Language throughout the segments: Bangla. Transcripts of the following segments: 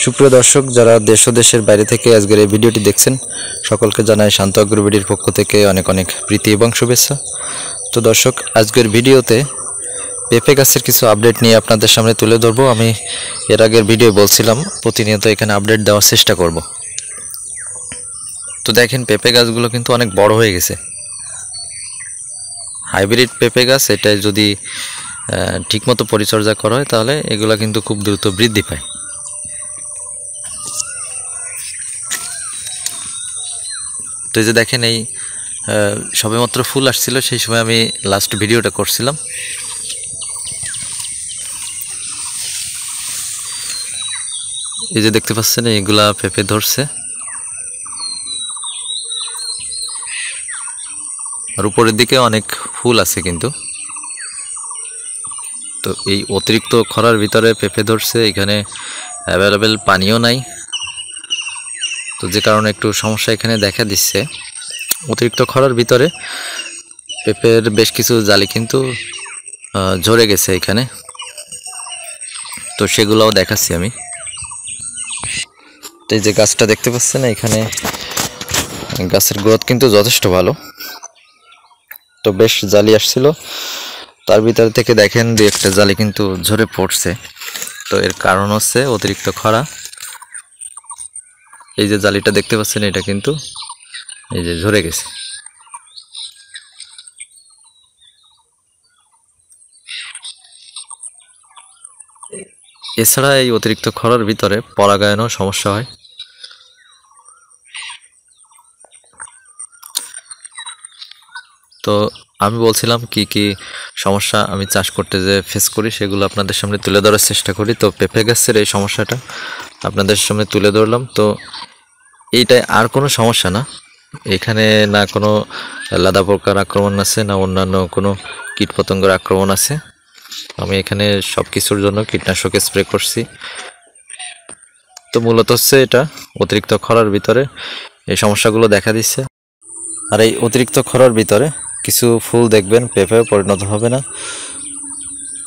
সুপ্রিয় দর্শক, যারা দেশ ও দেশের বাইরে থেকে আজকের এই ভিডিওটি দেখছেন, সকলকে জানাই শান্ত আগ্রবিডির পক্ষ থেকে অনেক অনেক প্রীতি এবং শুভেচ্ছা। তো দর্শক, আজকের ভিডিওতে পেঁপে গাছের কিছু আপডেট নিয়ে আপনাদের সামনে তুলে ধরবো। আমি এর আগের ভিডিও বলছিলাম প্রতিনিয়ত এখানে আপডেট দেওয়ার চেষ্টা করব। তো দেখেন, পেঁপে গাছগুলো কিন্তু অনেক বড় হয়ে গেছে। হাইব্রিড পেঁপে গাছ, এটা যদি ঠিকমতো পরিচর্যা করা হয় তাহলে এগুলা কিন্তু খুব দ্রুত বৃদ্ধি পায়। তো এই যে দেখেন, এই সবেমাত্র ফুল আসছিল, সেই সময় আমি লাস্ট ভিডিওটা করছিলাম। এই যে দেখতে পাচ্ছেন, এইগুলা পেঁপে ধরছে, আর উপরের দিকে অনেক ফুল আছে কিন্তু। তো এই অতিরিক্ত খরার ভিতরে পেঁপে ধরছে, এখানে অ্যাভেলেবেল পানিও নাই, তো যে কারণে একটু সমস্যা এখানে দেখা দিচ্ছে। অতিরিক্ত খরার ভিতরে পেঁপের বেশ কিছু জালি কিন্তু ঝরে গেছে এখানে, তো সেগুলোও দেখাচ্ছি আমি। তো এই যে গাছটা দেখতে পাচ্ছেন, এখানে গাছের গ্রোথ কিন্তু যথেষ্ট ভালো। তো বেশ জালি আসছিল, তার ভিতর থেকে দেখেন দুই একটা জালি কিন্তু ঝরে পড়ছে। তো এর কারণ হচ্ছে অতিরিক্ত খরা। এই যে জালিটা দেখতে পাচ্ছেন, এটা কিন্তু এই যে ঝরে গেছে। এছাড়া এই অতিরিক্ত খরার ভিতরে পরাগায়নও সমস্যা হয়। তো আমি বলছিলাম কি কি সমস্যা আমি চাষ করতে যে ফেস করি, সেগুলো আপনাদের সামনে তুলে ধরার চেষ্টা করি। তো পেঁপে গাছের এই সমস্যাটা আপনাদের সামনে তুলে ধরলাম। তো এইটাই, আর কোনো সমস্যা না। এখানে না কোনো লাদা পোকার আক্রমণ আছে, না অন্যান্য কোনো কীটপতঙ্গের আক্রমণ আছে। আমি এখানে সব কিছুর জন্য কীটনাশক স্প্রে করছি। তো মূলত হচ্ছে এটা অতিরিক্ত খরার ভিতরে এই সমস্যাগুলো দেখা দিচ্ছে। আর এই অতিরিক্ত খরার ভিতরে কিছু ফুল দেখবেন পেঁপে পরিণত হবে না,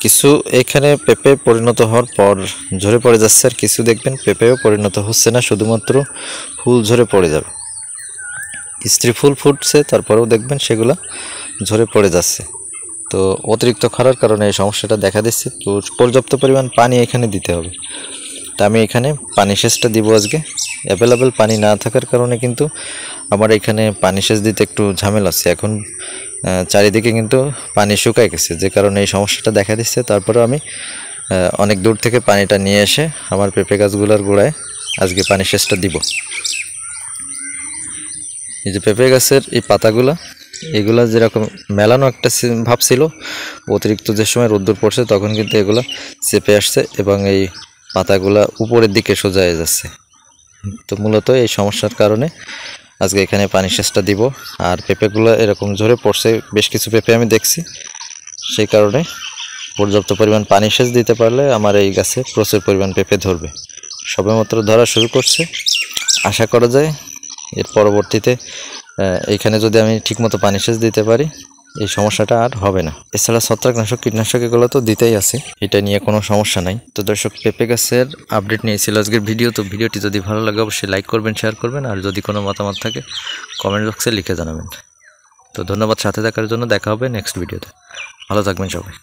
কিছু এখানে পেঁপে পরিণত হওয়ার পর ঝরে পড়ে যাচ্ছে, আর কিছু দেখবেন পেঁপেও পরিণত হচ্ছে না, শুধুমাত্র ফুল ঝরে পড়ে যাবে। স্ত্রী ফুল ফুটছে, তারপরেও দেখবেন সেগুলো ঝরে পড়ে যাচ্ছে। তো অতিরিক্ত খরার কারণে এই সমস্যাটা দেখা দিচ্ছে। তো পর্যাপ্ত পরিমাণ পানি এখানে দিতে হবে। তা আমি এখানে পানি সেচটা দিব আজকে। অ্যাভেলেবেল পানি না থাকার কারণে কিন্তু আমার এখানে পানি সেচ দিতে একটু ঝামেলা আছে। এখন চারিদিকে কিন্তু পানি শুকায় গেছে, যে কারণে এই সমস্যাটা দেখা দিচ্ছে। তারপরে আমি অনেক দূর থেকে পানিটা নিয়ে এসে আমার পেঁপে গাছগুলোর গোড়ায় আজকে পানি সেচটা দিব। এই যে পেঁপে গাছের এই পাতাগুলা, এগুলা যেরকম মেলানো একটা ভাব ছিল, অতিরিক্ত যে সময় রোদ্দুর পড়ছে তখন কিন্তু এগুলা চেপে আসছে এবং এই পাতাগুলা উপরের দিকে সোজা হয়ে যাচ্ছে। তো মূলত এই সমস্যার কারণে আজকে এখানে পানি সেচটা দিব। আর পেঁপেগুলো এরকম ঝরে পড়ছে, বেশ কিছু পেঁপে আমি দেখছি, সেই কারণে পর্যাপ্ত পরিমাণ পানি সেচ দিতে পারলে আমার এই গাছে প্রচুর পরিমাণ পেঁপে ধরবে। সবেমাত্র ধরা শুরু করছে, আশা করা যায় এর পরবর্তীতে এইখানে যদি আমি ঠিকমতো পানি সেচ দিতে পারি, এই সমস্যাটা আর হবে না। এছাড়া ছত্রাকনাশক, কীটনাশক এগুলো তো দিতেই আছে, এটা নিয়ে কোনো সমস্যা নাই। তো দর্শক, পেঁপে গাছের আপডেট নিয়েছিল আজকের ভিডিও। তো ভিডিওটি যদি ভালো লাগে অবশ্যই লাইক করবেন, শেয়ার করবেন, আর যদি কোনো মতামত থাকে কমেন্ট বক্সে লিখে জানাবেন। তো ধন্যবাদ সাথে থাকার জন্য। দেখা হবে নেক্সট ভিডিওতে। ভালো থাকবেন সবাই।